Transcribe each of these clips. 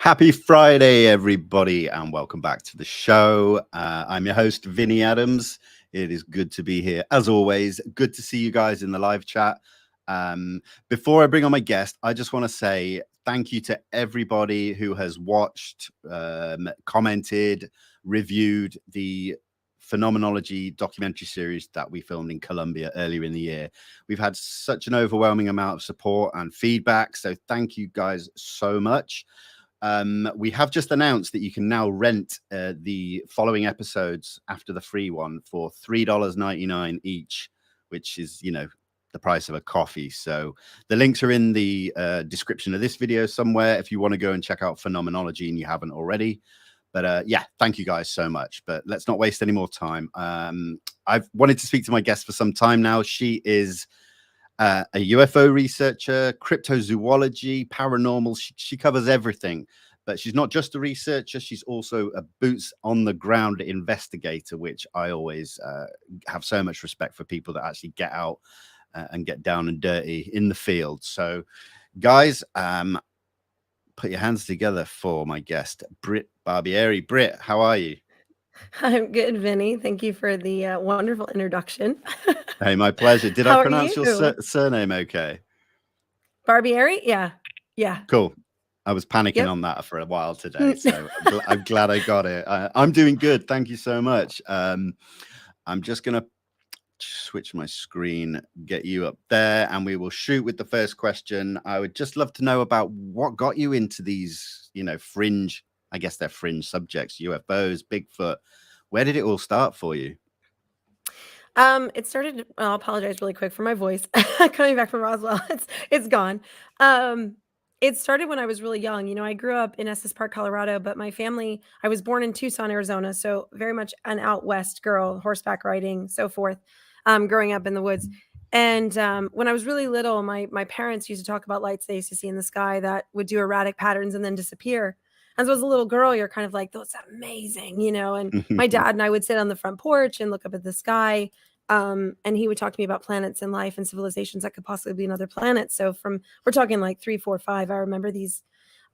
Happy Friday, everybody, and welcome back to the show. I'm your host, Vinny Adams. It is good to be here. As always, good to see you guys in the live chat. Before I bring on my guest, I just want to say thank you to everybody who has watched, commented, reviewed the phenomenology documentary series that we filmed in Colombia earlier in the year. We've had such an overwhelming amount of support and feedback, so thank you guys so much. We have just announced that you can now rent the following episodes after the free one for $3.99 each, which is, you know, the price of a coffee. So the links are in the description of this video somewhere if you want to go and check out phenomenology and you haven't already. But yeah, thank you guys so much. But let's not waste any more time. I've wanted to speak to my guest for some time now. She is a UFO researcher, cryptozoology, paranormal. She covers everything, but she's not just a researcher. She's also a boots on the ground investigator, which I always have so much respect for, people that actually get out and get down and dirty in the field. So guys, put your hands together for my guest, Brit Barbieri. Brit, how are you? I'm good, Vinny. Thank you for the wonderful introduction. Hey, my pleasure. Did How I are pronounce you? your surname okay? Barbieri? Yeah. Cool. I was panicking on that for a while today, so I'm glad I got it. I'm doing good. Thank you so much. I'm just going to switch my screen, get you up there, and we will shoot with the first question. I would just love to know about what got you into these, you know, fringe, I guess they're fringe subjects, UFOs, Bigfoot. Where did it all start for you? It started, I'll apologize really quick for my voice. Coming back from Roswell, it's gone. It started when I was really young. You know, I grew up in Estes Park, Colorado, but my family, I was born in Tucson, Arizona, so very much an out west girl, horseback riding, so forth, growing up in the woods. And when I was really little, my parents used to talk about lights they used to see in the sky that would do erratic patterns and then disappear. And so as a little girl, you're kind of like, that's amazing, you know? And my dad and I would sit on the front porch and look up at the sky. And he would talk to me about planets and life and civilizations that could possibly be another planet. So we're talking like 3, 4, 5. I remember these.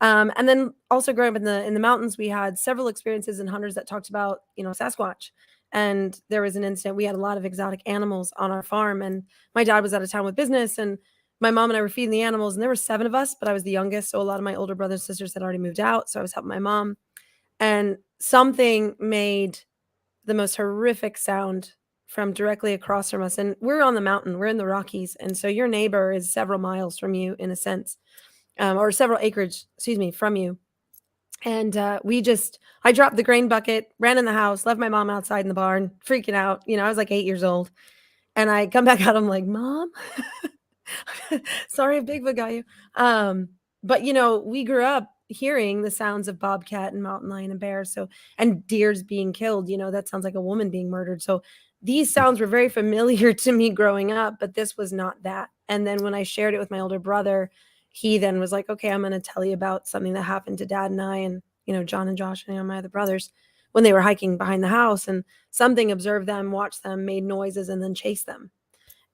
And then also growing up in the mountains, we had several experiences and hunters that talked about, you know, Sasquatch. And there was an incident, we had a lot of exotic animals on our farm, and my dad was out of town with business, and my mom and I were feeding the animals, and there were 7 of us, but I was the youngest. So a lot of my older brothers and sisters had already moved out. So I was helping my mom, and something made the most horrific sound from directly across from us. And we're on the mountain, we're in the Rockies. And so your neighbor is several miles from you in a sense, or several acreage, from you. And I dropped the grain bucket, ran in the house, left my mom outside in the barn, freaking out. You know, I was like 8 years old. And I come back out, I'm like, Mom, sorry if Bigfoot got you. But you know, we grew up hearing the sounds of bobcat and mountain lion and bear. So, and deers being killed, you know, that sounds like a woman being murdered. So these sounds were very familiar to me growing up, but this was not that. And then when I shared it with my older brother, he then was like, okay, I'm going to tell you about something that happened to Dad and I, and, you know, John and Josh and, you know, my other brothers, when they were hiking behind the house, and something observed them, watched them, made noises, and then chased them.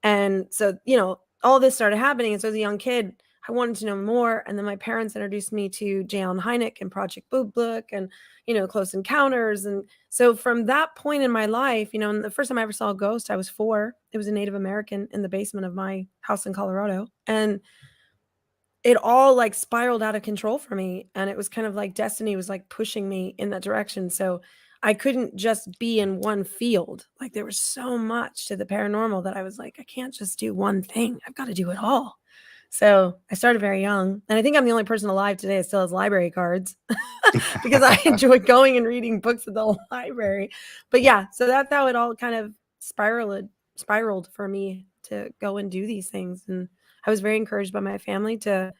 And so, you know, all this started happening. And so as a young kid, I wanted to know more. And then my parents introduced me to J. Allen Hynek and Project Blue Book and, you know, Close Encounters. And so from that point in my life, you know, and the first time I ever saw a ghost, I was 4. It was a Native American in the basement of my house in Colorado. And it all like spiraled out of control for me. And it was kind of like destiny was like pushing me in that direction. So I couldn't just be in one field. Like there was so much to the paranormal that I was like, I can't just do one thing. I've got to do it all. So I started very young. And I think I'm the only person alive today that still has library cards because I enjoy going and reading books at the library. But yeah, so that's how it all kind of spiraled for me to go and do these things. And I was very encouraged by my family to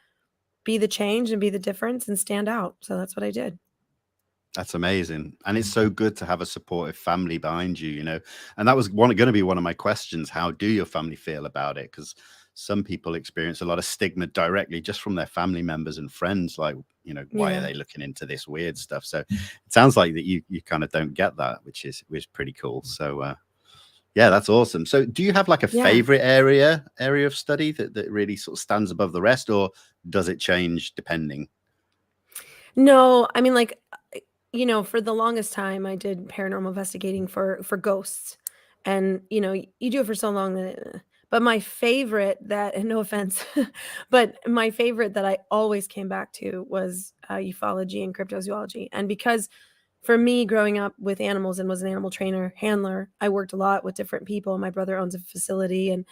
be the change and be the difference and stand out. So that's what I did. That's amazing. And it's so good to have a supportive family behind you, you know. And that was going to be one of my questions. How do your family feel about it? Because some people experience a lot of stigma directly just from their family members and friends. Like, you know, why are they looking into this weird stuff? So it sounds like that you kind of don't get that, which is pretty cool. So yeah, that's awesome. So do you have like a favorite area of study that really sort of stands above the rest, or does it change depending? No, I mean, like, for the longest time, I did paranormal investigating for ghosts, and you do it for so long that. But my favorite that, and no offense, but my favorite that I always came back to was ufology and cryptozoology, and because for me, growing up with animals and was an animal trainer, handler, I worked a lot with different people. My brother owns a facility, and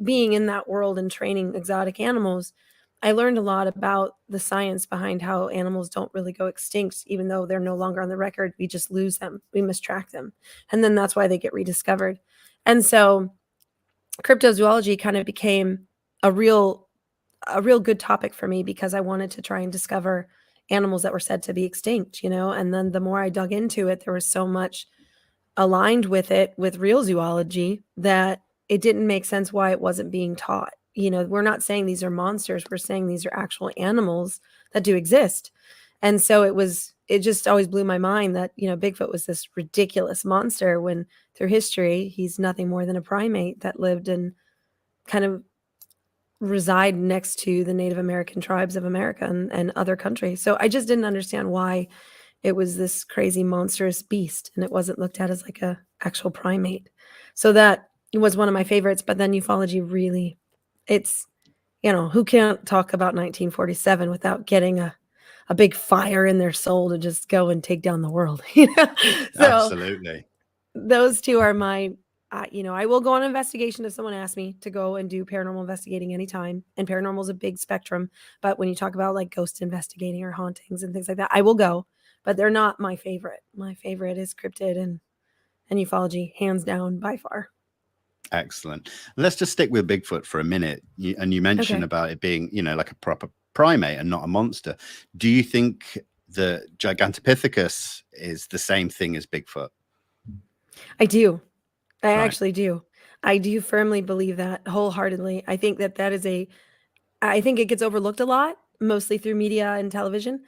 being in that world and training exotic animals, I learned a lot about the science behind how animals don't really go extinct, even though they're no longer on the record. We just lose them, we mistrack them, and then that's why they get rediscovered. And so, cryptozoology kind of became a real good topic for me because I wanted to try and discover animals that were said to be extinct, and then the more I dug into it, there was so much aligned with it with real zoology that it didn't make sense why it wasn't being taught. We're not saying these are monsters, we're saying these are actual animals that do exist. And so it just always blew my mind that, Bigfoot was this ridiculous monster when through history, he's nothing more than a primate that lived and kind of reside next to the Native American tribes of America and other countries. So I just didn't understand why it was this crazy monstrous beast and it wasn't looked at as like a actual primate. So that was one of my favorites. But then ufology really, it's, who can't talk about 1947 without getting a big fire in their soul to just go and take down the world. So Absolutely. those two are my I will go on an investigation if someone asks me to go and do paranormal investigating anytime. And paranormal is a big spectrum. But when you talk about like ghost investigating or hauntings and things like that, I will go. But they're not my favorite. My favorite is cryptid and ufology, hands down, by far. Excellent. Let's just stick with Bigfoot for a minute. You mentioned Okay. about it being, like a proper primate and not a monster. Do you think the Gigantopithecus is the same thing as Bigfoot? I do. I Right. actually do. I do firmly believe that wholeheartedly. I think that is I think it gets overlooked a lot, mostly through media and television,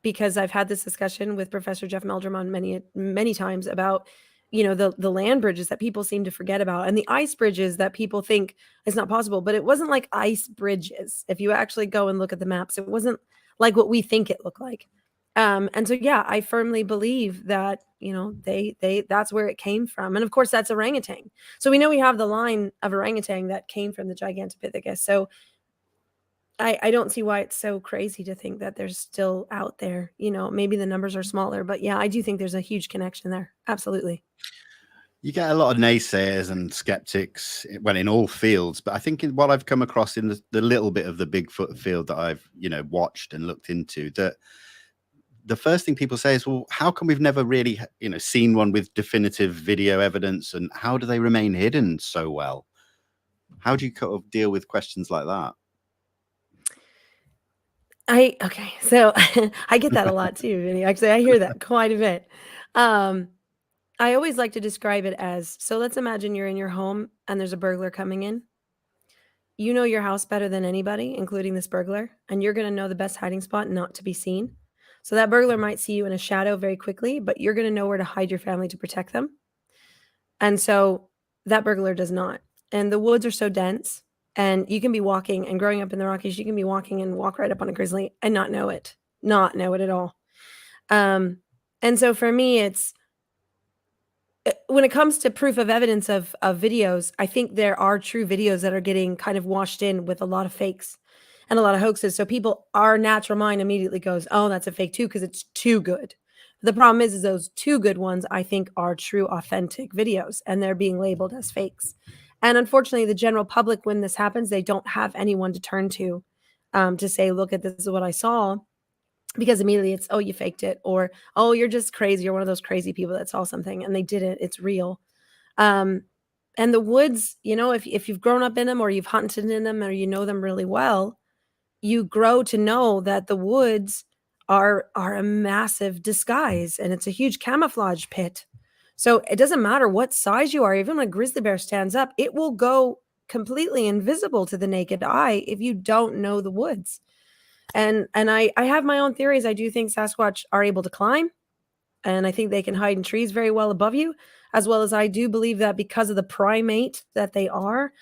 because I've had this discussion with Professor Jeff Meldrum on many times about, the land bridges that people seem to forget about and the ice bridges that people think is not possible. But it wasn't like ice bridges. If you actually go and look at the maps, it wasn't like what we think it looked like. And so, yeah, I firmly believe that, that's where it came from. And of course, that's orangutan. So we know we have the line of orangutan that came from the Gigantopithecus. So I don't see why it's so crazy to think that they're still out there. Maybe the numbers are smaller, but yeah, I do think there's a huge connection there. Absolutely. You get a lot of naysayers and skeptics, well, in all fields. But I think what I've come across in the little bit of the Bigfoot field that I've, watched and looked into, that the first thing people say is, well, how come we've never really, seen one with definitive video evidence, and how do they remain hidden so well? How do you kind of deal with questions like that? Okay, so I get that a lot too, Vinny. Actually, I hear that quite a bit. I always like to describe it as, so let's imagine you're in your home and there's a burglar coming in. You know your house better than anybody, including this burglar, and you're going to know the best hiding spot not to be seen. So that burglar might see you in a shadow very quickly, but you're going to know where to hide your family to protect them. And so that burglar does not. And the woods are so dense, and you can be walking, and growing up in the Rockies, you can be walking and walk right up on a grizzly and not know it at all. And so for me, it's when it comes to proof of evidence of videos, I think there are true videos that are getting kind of washed in with a lot of fakes and a lot of hoaxes. So our natural mind immediately goes, oh, that's a fake too, because it's too good. The problem is those too good ones, I think, are true, authentic videos, and they're being labeled as fakes. And unfortunately, the general public, when this happens, they don't have anyone to turn to say, look, this is what I saw. Because immediately it's, oh, you faked it, or, oh, you're just crazy. You're one of those crazy people that saw something and they didn't. It's real. And the woods, if you've grown up in them or you've hunted in them or you know them really well, you grow to know that the woods are a massive disguise and it's a huge camouflage pit. So it doesn't matter what size you are. Even when a grizzly bear stands up, it will go completely invisible to the naked eye if you don't know the woods. And I have my own theories. I do think Sasquatch are able to climb, and I think they can hide in trees very well above you, as well as I do believe that because of the primate that they are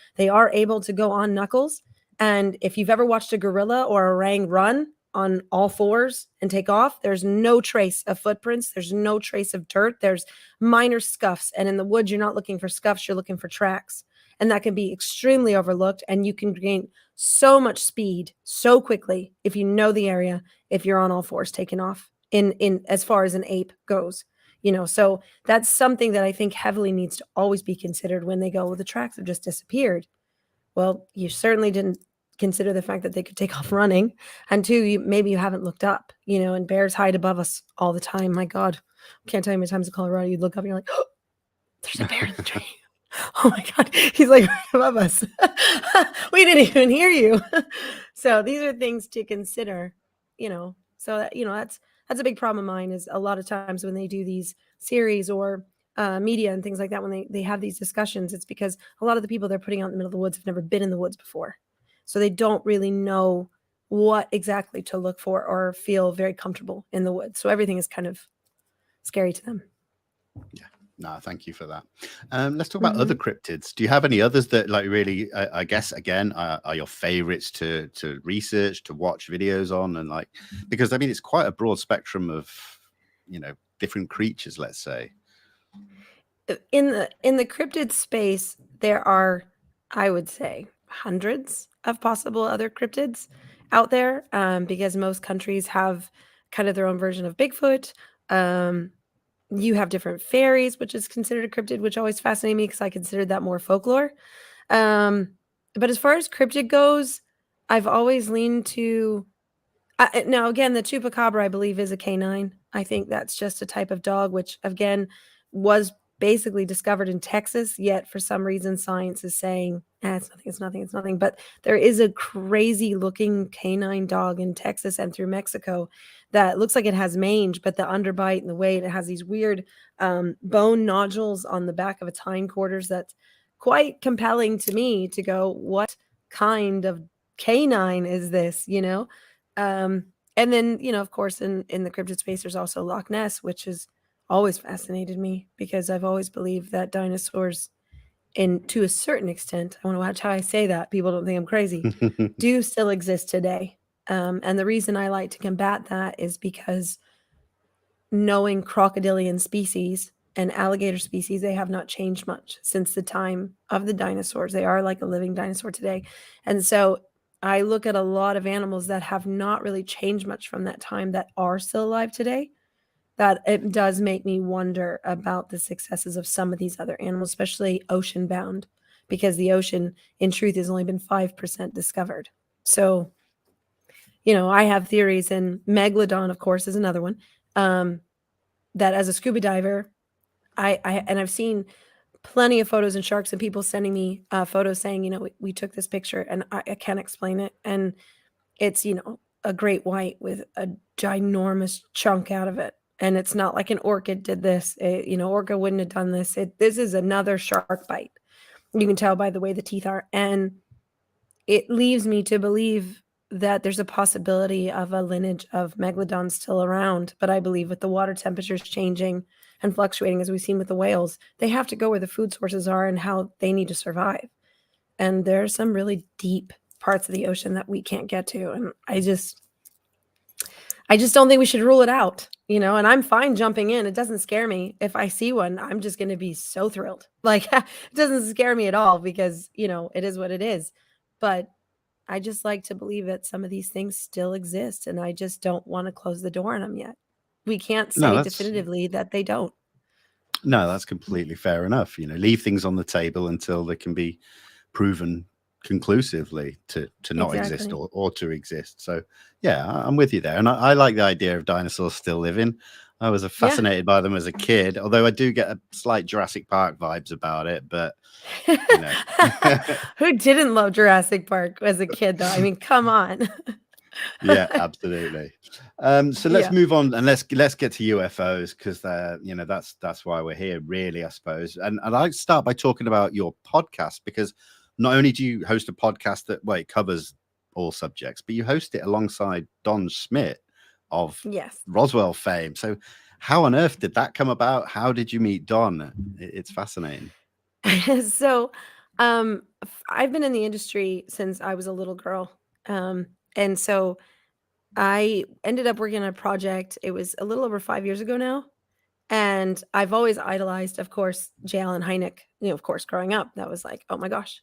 able to go on knuckles. And if you've ever watched a gorilla or a orang run, on all fours and take off, there's no trace of footprints. There's no trace of dirt. There's minor scuffs. And in the woods, you're not looking for scuffs, you're looking for tracks. And that can be extremely overlooked. And you can gain so much speed so quickly if you know the area, if you're on all fours taking off in as far as an ape goes. So that's something that I think heavily needs to always be considered when they go, well, the tracks have just disappeared. Well, you certainly didn't consider the fact that they could take off running. And two, maybe you haven't looked up, and bears hide above us all the time. My God, I can't tell you how many times in Colorado you'd look up and you're like, oh, there's a bear in the tree. Oh my God, he's like right above us. We didn't even hear you. So these are things to consider, so that, that's a big problem of mine is a lot of times when they do these series or media and things like that, when they have these discussions, it's because a lot of the people they're putting out in the middle of the woods have never been in the woods before. So they don't really know what exactly to look for or feel very comfortable in the woods. So everything is kind of scary to them. Yeah. No, thank you for that. Let's talk about other cryptids. Do you have any others that like really, I guess, again, are your favorites to research, to watch videos on? And like, because I mean, it's quite a broad spectrum of, different creatures, let's say. In the cryptid space, there are, I would say, hundreds of possible other cryptids out there, because most countries have kind of their own version of Bigfoot. You have different fairies, which is considered a cryptid, which always fascinated me because I considered that more folklore. But as far as cryptid goes, I've always leaned to. Now, again, the chupacabra, I believe, is a canine. I think that's just a type of dog, which, again, was basically discovered in Texas, yet for some reason science is saying, it's nothing. But there is a crazy-looking canine dog in Texas and through Mexico that looks like it has mange, but the underbite and the weight, it has these weird bone nodules on the back of its hindquarters that's quite compelling to me to go, what kind of canine is this, and then, of course, in the cryptid space, there's also Loch Ness, which has always fascinated me because I've always believed that dinosaurs, to a certain extent, I want to watch how I say that, people don't think I'm crazy, do still exist today. And the reason I like to combat that is because knowing crocodilian species and alligator species, they have not changed much since the time of the dinosaurs. They are like a living dinosaur today. And so I look at a lot of animals that have not really changed much from that time that are still alive today, that it does make me wonder about the successes of some of these other animals, especially ocean bound, because the ocean in truth has only been 5% discovered. So, I have theories, and megalodon, of course, is another one, that as a scuba diver, I've seen plenty of photos and sharks and people sending me photos saying, we took this picture and I can't explain it. And it's, a great white with a ginormous chunk out of it. And it's not like an orchid did this. Orca wouldn't have done this. This is another shark bite. You can tell by the way the teeth are. And it leaves me to believe that there's a possibility of a lineage of megalodons still around. But I believe with the water temperatures changing and fluctuating, as we've seen with the whales, they have to go where the food sources are and how they need to survive. And there are some really deep parts of the ocean that we can't get to. And I just don't think we should rule it out, and I'm fine jumping in. It doesn't scare me. If I see one, I'm just going to be so thrilled. Like, it doesn't scare me at all because, it is what it is. But I just like to believe that some of these things still exist, and I just don't want to close the door on them yet. We can't say definitively that they don't. No, that's completely fair enough. Leave things on the table until they can be proven conclusively to not exist or to exist. So yeah, I'm with you there. And I like the idea of dinosaurs still living. I was fascinated by them as a kid, although I do get a slight Jurassic Park vibes about it, but who didn't love Jurassic Park as a kid though? I mean, come on. Yeah, absolutely. So let's move on and let's get to UFOs because they're, that's why we're here, really, I suppose. And I'd like to start by talking about your podcast, because not only do you host a podcast that covers all subjects, but you host it alongside Don Schmitt of Roswell fame. So how on earth did that come about? How did you meet Don? It's fascinating. So I've been in the industry since I was a little girl. And so I ended up working on a project. It was a little over 5 years ago now. And I've always idolized, of course, J. Allen Hynek, of course, growing up. That was like, oh my gosh.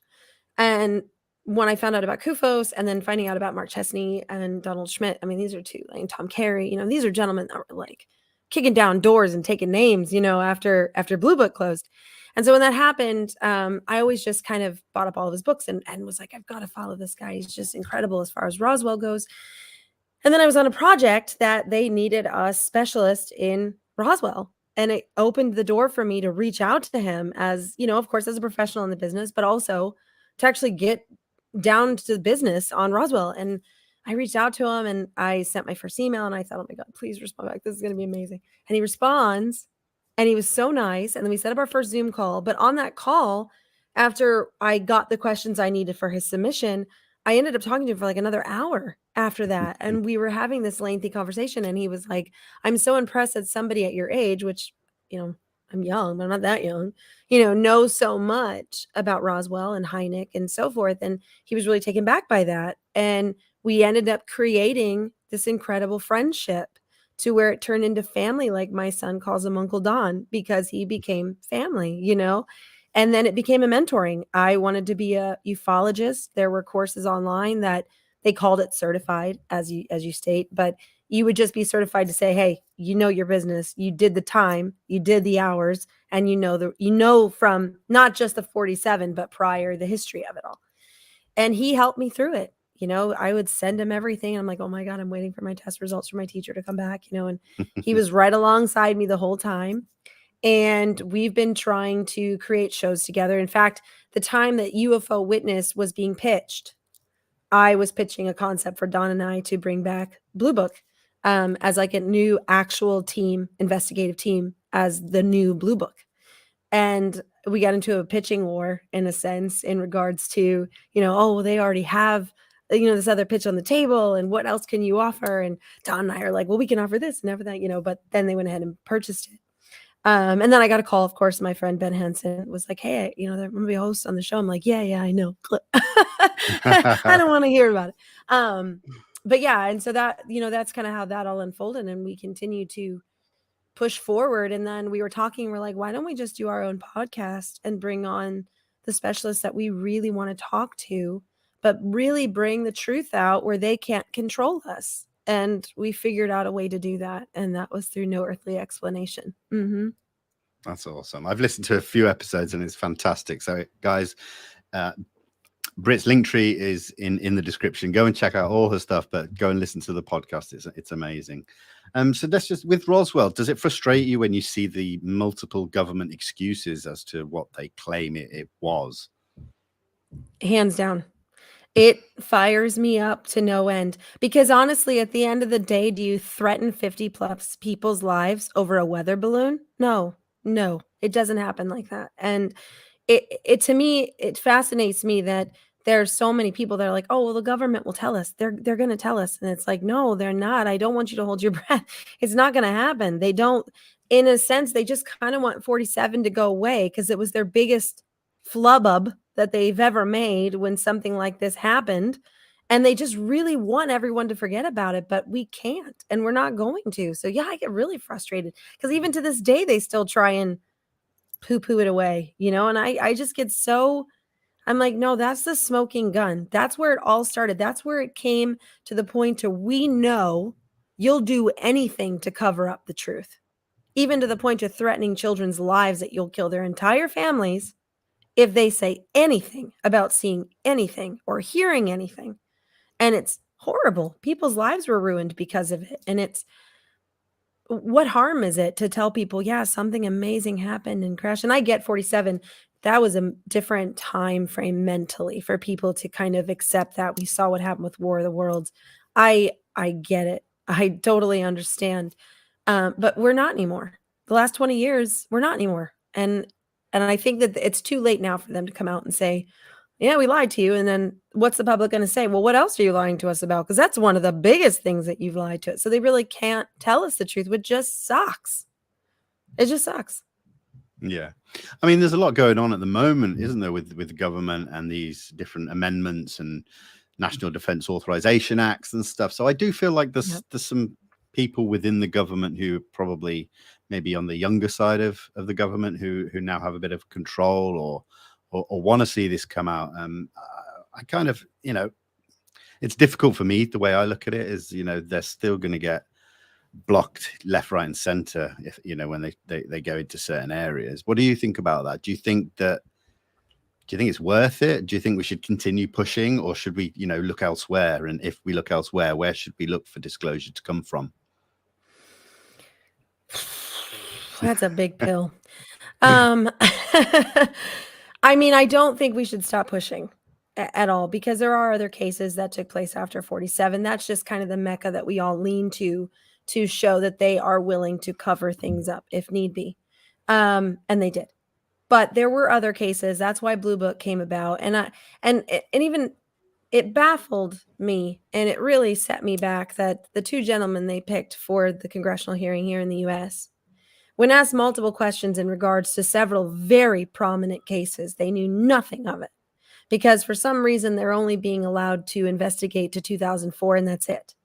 And when I found out about Kufos and then finding out about Mark Chesney and Donald Schmitt, I mean, these are two, and Tom Carey, these are gentlemen that were like kicking down doors and taking names, after Blue Book closed. And so when that happened, I always just kind of bought up all of his books and was like, I've got to follow this guy. He's just incredible as far as Roswell goes. And then I was on a project that they needed a specialist in Roswell. And it opened the door for me to reach out to him as, of course, as a professional in the business, but also to actually get down to the business on Roswell. And I reached out to him and I sent my first email and I thought, oh my God, please respond back. This is going to be amazing. And he responds and he was so nice. And then we set up our first Zoom call. But on that call, after I got the questions I needed for his submission, I ended up talking to him for like another hour after that. And we were having this lengthy conversation. And he was like, I'm so impressed that somebody at your age, which, I'm young, but I'm not that young, knows so much about Roswell and Hynek and so forth. And he was really taken back by that. And we ended up creating this incredible friendship to where it turned into family. Like my son calls him Uncle Don because he became family, and then it became a mentoring. I wanted to be a ufologist. There were courses online that they called it certified, as you state, but you would just be certified to say, hey, your business, you did the time, you did the hours, and from not just the 47, but prior, the history of it all. And he helped me through it. I would send him everything. I'm like, oh my God, I'm waiting for my test results for my teacher to come back, and he was right alongside me the whole time. And we've been trying to create shows together. In fact, the time that UFO Witness was being pitched, I was pitching a concept for Don and I to bring back Blue Book as like a new actual team, investigative team, as the new Blue Book. And we got into a pitching war in a sense in regards to, they already have, this other pitch on the table and what else can you offer? And Don and I are like, well, we can offer this and offer that, but then they went ahead and purchased it. And then I got a call, of course, my friend Ben Hanson was like, hey, there's going to be a host on the show. I'm like, yeah, I know. I don't want to hear about it. But yeah, and so that, that's kind of how that all unfolded. And we continue to push forward. And then we were talking, we're like, why don't we just do our own podcast and bring on the specialists that we really want to talk to, but really bring the truth out where they can't control us. And we figured out a way to do that. And that was through No Earthly Explanation. Mm-hmm. That's awesome. I've listened to a few episodes and it's fantastic. So guys, Brit's link tree is in the description. Go and check out all her stuff, but go and listen to the podcast. It's amazing. So that's just with Roswell. Does it frustrate you when you see the multiple government excuses as to what they claim it was? Hands down. It fires me up to no end because honestly, at the end of the day, do you threaten 50 plus people's lives over a weather balloon? No, it doesn't happen like that. And it to me, it fascinates me that there's so many people that are like, oh, well, the government will tell us. They're going to tell us. And it's like, no, they're not. I don't want you to hold your breath. It's not going to happen. They don't, in a sense, they just kind of want 47 to go away because it was their biggest flubub that they've ever made when something like this happened. And they just really want everyone to forget about it, but we can't, and we're not going to. So yeah, I get really frustrated because even to this day, they still try and poo-poo it away, and I just get so, I'm like, no, that's the smoking gun. That's where it all started. That's where it came to the point to we know you'll do anything to cover up the truth, even to the point of threatening children's lives that you'll kill their entire families if they say anything about seeing anything or hearing anything. And it's horrible. People's lives were ruined because of it. And it's, what harm is it to tell people, yeah, something amazing happened and crashed? And I get 47. That was a different time frame mentally for people to kind of accept that. We saw what happened with War of the Worlds. I get it. I totally understand. But we're not anymore. The last 20 years, we're not anymore. And I think that it's too late now for them to come out and say, yeah, we lied to you. And then what's the public going to say? Well, what else are you lying to us about? Because that's one of the biggest things that you've lied to us. So they really can't tell us the truth, which just sucks. It just sucks. Yeah. I mean, there's a lot going on at the moment, isn't there, with the government and these different amendments and National Defense Authorization Acts and stuff. So I do feel like there's some people within the government who are probably maybe on the younger side of the government who now have a bit of control or want to see this come out. I kind of, it's difficult for me. The way I look at it is, they're still going to get blocked left, right, and center if when they go into certain areas. What do you think about that? Do you think it's worth it? Do you think we should continue pushing, or should we look elsewhere? And if we look elsewhere, where should we look for disclosure to come from? That's a big pill. I mean, I don't think we should stop pushing at all, because there are other cases that took place after 47. That's just kind of the mecca that we all lean to show that they are willing to cover things up if need be. And they did. But there were other cases. That's why Blue Book came about. And even it baffled me, and it really set me back that the two gentlemen they picked for the congressional hearing here in the U.S., when asked multiple questions in regards to several very prominent cases, they knew nothing of it, because for some reason they're only being allowed to investigate to 2004, and that's it.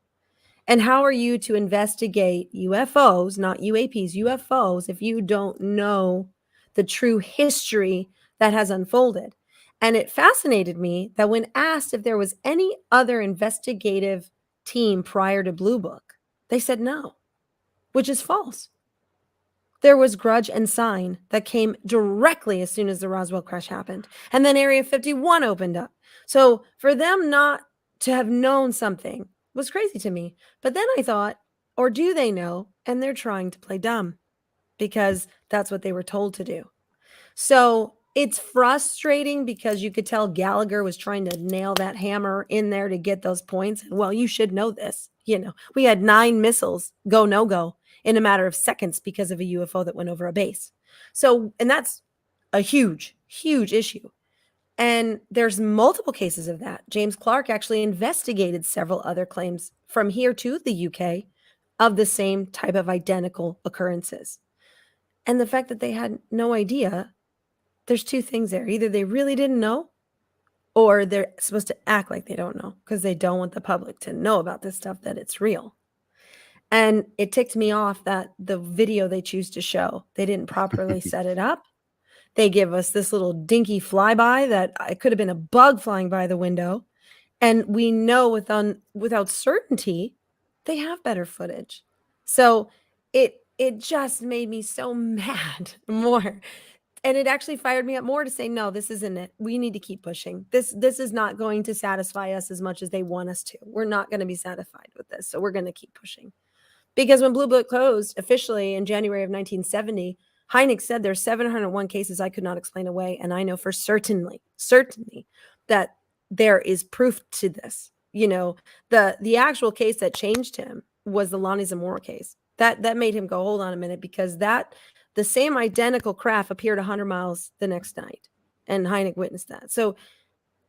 And how are you to investigate UFOs, not UAPs, UFOs, if you don't know the true history that has unfolded? And it fascinated me that when asked if there was any other investigative team prior to Blue Book, they said no, which is false. There was Grudge and Sign that came directly as soon as the Roswell crash happened. And then Area 51 opened up. So for them not to have known something was crazy to me. But then I thought, or do they know? And they're trying to play dumb, because that's what they were told to do. So it's frustrating, because you could tell Gallagher was trying to nail that hammer in there to get those points. And well, you should know this. We had 9 missiles go, no go in a matter of seconds because of a UFO that went over a base. So, and that's a huge, huge issue. And there's multiple cases of that. James Clark actually investigated several other claims from here to the UK of the same type of identical occurrences. And the fact that they had no idea, there's two things there. Either they really didn't know, or they're supposed to act like they don't know because they don't want the public to know about this stuff, that it's real. And it ticked me off that the video they choose to show, they didn't properly set it up. They give us this little dinky flyby that it could have been a bug flying by the window. And we know without certainty, they have better footage. So it just made me so mad more. And it actually fired me up more to say, no, this isn't it. We need to keep pushing. This is not going to satisfy us as much as they want us to. We're not going to be satisfied with this. So we're going to keep pushing. Because when Blue Book closed officially in January of 1970, Hynek said there's 701 cases I could not explain away. And I know for certainly that there is proof to this. The actual case that changed him was the Lonnie Zamora case. That made him go, hold on a minute, because the same identical craft appeared 100 miles the next night. And Hynek witnessed that. So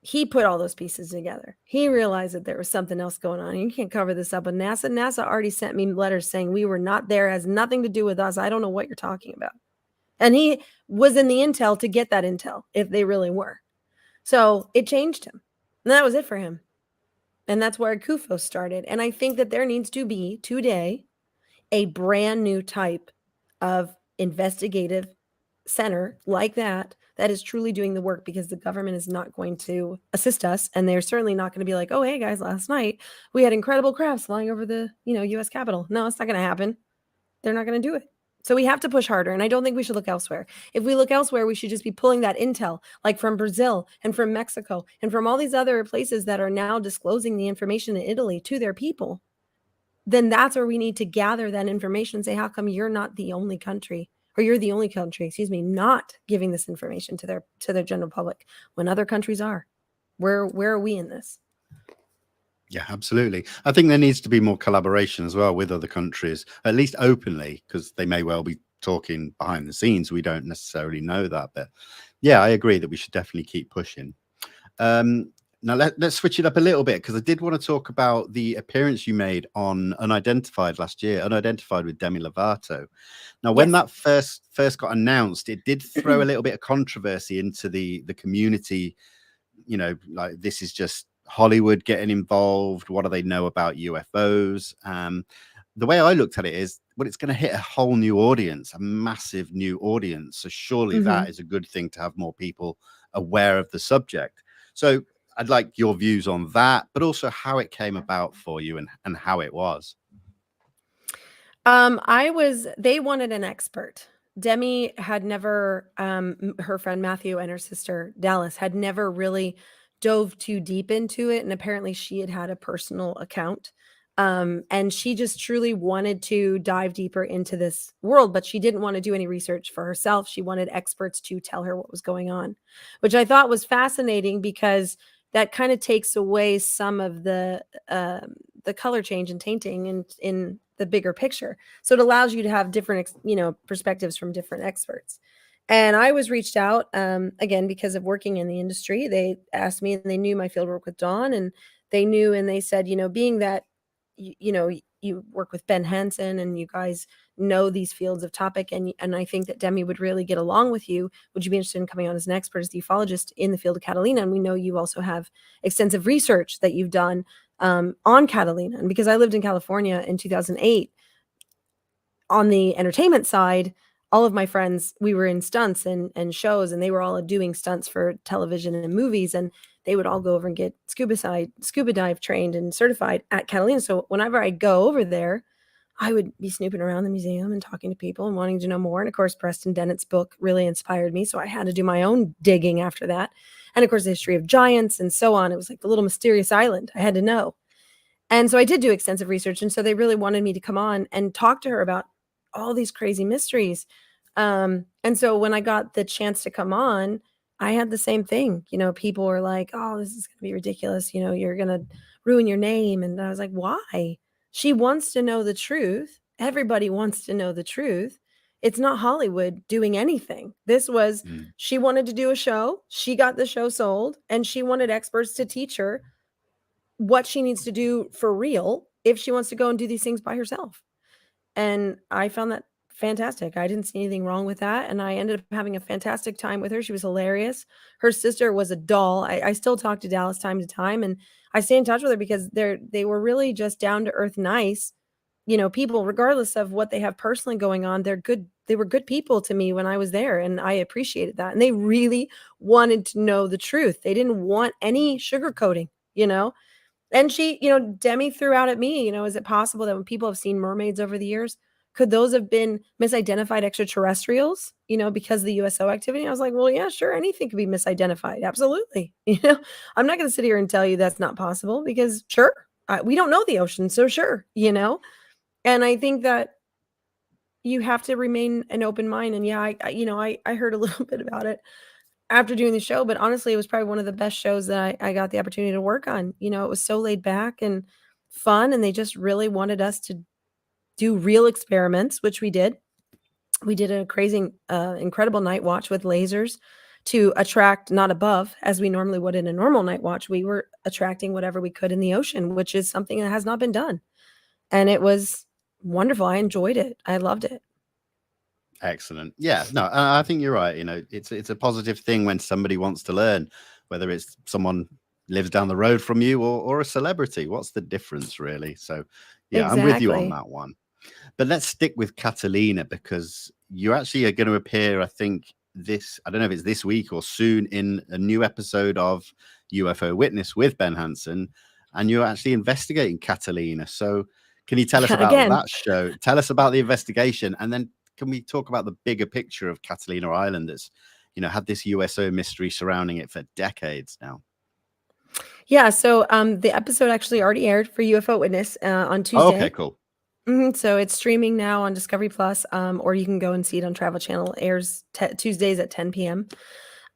he put all those pieces together. He realized that there was something else going on. You can't cover this up with NASA. NASA already sent me letters saying we were not there, has nothing to do with us. I don't know what you're talking about. And he was in the intel to get that intel if they really were. So it changed him. And that was it for him. And that's where CUFO started. And I think that there needs to be today a brand new type of investigative center like that is truly doing the work, because the government is not going to assist us. And they're certainly not going to be like, oh, hey guys, last night we had incredible crafts flying over the, US Capitol. No, it's not going to happen. They're not going to do it. So we have to push harder. And I don't think we should look elsewhere. If we look elsewhere, we should just be pulling that intel, like from Brazil and from Mexico and from all these other places that are now disclosing the information in Italy to their people. Then that's where we need to gather that information and say, how come you're not the only country, or you're the only country, not giving this information to their general public when other countries are? Where are we in this? Yeah, absolutely. I think there needs to be more collaboration as well with other countries, at least openly, because they may well be talking behind the scenes. We don't necessarily know that. But yeah, I agree that we should definitely keep pushing. Now, let's switch it up a little bit, because I did want to talk about the appearance you made on Unidentified last year, Unidentified with Demi Lovato. Now, when that first got announced, it did throw a little bit of controversy into the community, like this is just Hollywood getting involved? What do they know about UFOs? The way I looked at it is, well, it's going to hit a whole new audience, a massive new audience. So surely that is a good thing to have more people aware of the subject. So I'd like your views on that, but also how it came about for you and how it was. They wanted an expert. Demi had never, her friend Matthew and her sister Dallas had never really dove too deep into it. And apparently she had had a personal account. And she just truly wanted to dive deeper into this world, but she didn't want to do any research for herself. She wanted experts to tell her what was going on, which I thought was fascinating because that kind of takes away some of the color change and tainting in the bigger picture. So it allows you to have different, perspectives from different experts. And I was reached out again because of working in the industry. They asked me, and they knew my fieldwork with Don, and they knew, and they said, being that you work with Ben Hanson and you guys know these fields of topic, and I think that Demi would really get along with you. Would you be interested in coming on as an expert, as the ufologist in the field of Catalina? And we know you also have extensive research that you've done on Catalina. And because I lived in California in 2008, on the entertainment side, all of my friends, we were in stunts and shows, and they were all doing stunts for television and movies, and they would all go over and get scuba dive trained and certified at Catalina. So whenever I go over there, I would be snooping around the museum and talking to people and wanting to know more. And of course, Preston Dennett's book really inspired me. So I had to do my own digging after that. And of course, the history of giants and so on. It was like the little mysterious island. I had to know. And so I did do extensive research. And so they really wanted me to come on and talk to her about all these crazy mysteries. And so when I got the chance to come on, I had the same thing. People were like, oh, this is going to be ridiculous. You're going to ruin your name. And I was like, why? She wants to know the truth. Everybody wants to know the truth. It's not Hollywood doing anything. This was, she wanted to do a show. She got the show sold, and she wanted experts to teach her what she needs to do for real if she wants to go and do these things by herself. And I found that fantastic. I didn't see anything wrong with that. And I ended up having a fantastic time with her. She was hilarious. Her sister was a doll. I still talk to Dallas time to time, and I stay in touch with her because they were really just down to earth, nice, people, regardless of what they have personally going on. They're good. They were good people to me when I was there, and I appreciated that. And they really wanted to know the truth. They didn't want any sugarcoating, And she, Demi threw out at me, is it possible that when people have seen mermaids over the years, could those have been misidentified extraterrestrials, because of the USO activity? I was like, well, yeah, sure. Anything could be misidentified. Absolutely. I'm not going to sit here and tell you that's not possible because sure, we don't know the ocean. So sure, and I think that you have to remain an open mind. And yeah, I heard a little bit about it after doing the show, but honestly, it was probably one of the best shows that I got the opportunity to work on. It was so laid back and fun, and they just really wanted us to do real experiments, which we did. We did a crazy, incredible night watch with lasers to attract, not above, as we normally would in a normal night watch. We were attracting whatever we could in the ocean, which is something that has not been done. And it was wonderful. I enjoyed it. I loved it. Excellent. Yeah, no, I think you're right. It's a positive thing when somebody wants to learn, whether it's someone lives down the road from you or a celebrity. What's the difference, really? So, yeah, I'm with you on that one. But let's stick with Catalina, because you actually are going to appear, I think, I don't know if it's this week or soon, in a new episode of UFO Witness with Ben Hanson, and you're actually investigating Catalina. So can you tell us about that show? Tell us about the investigation, and then can we talk about the bigger picture of Catalina Island that's, had this USO mystery surrounding it for decades now? Yeah, so the episode actually already aired for UFO Witness on Tuesday. Okay, cool. So it's streaming now on Discovery Plus, or you can go and see it on Travel Channel. It airs Tuesdays at 10 p.m.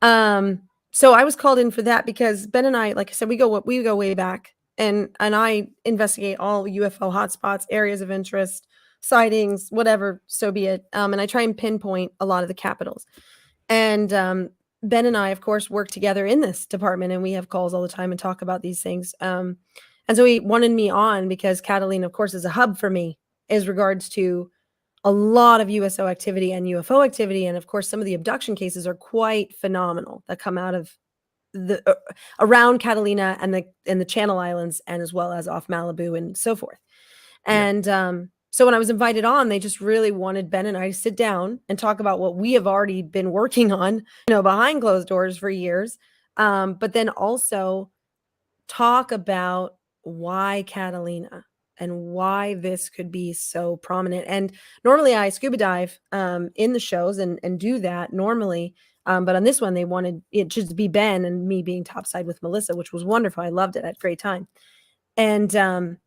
So I was called in for that because Ben and I, like I said, we go way back, and I investigate all UFO hotspots, areas of interest, sightings, whatever, so be it. And I try and pinpoint a lot of the capitals. And Ben and I, of course, work together in this department, and we have calls all the time and talk about these things. And so he wanted me on because Catalina, of course, is a hub for me as regards to a lot of USO activity and UFO activity. And of course, some of the abduction cases are quite phenomenal that come out of the around Catalina and the Channel Islands, and as well as off Malibu and so forth. And so when I was invited on, they just really wanted Ben and I to sit down and talk about what we have already been working on, behind closed doors for years. But then also talk about why Catalina and why this could be so prominent. And normally I scuba dive in the shows and do that normally. But on this one, they wanted it just to be Ben and me being topside with Melissa, which was wonderful. I loved it. I had a great time. And,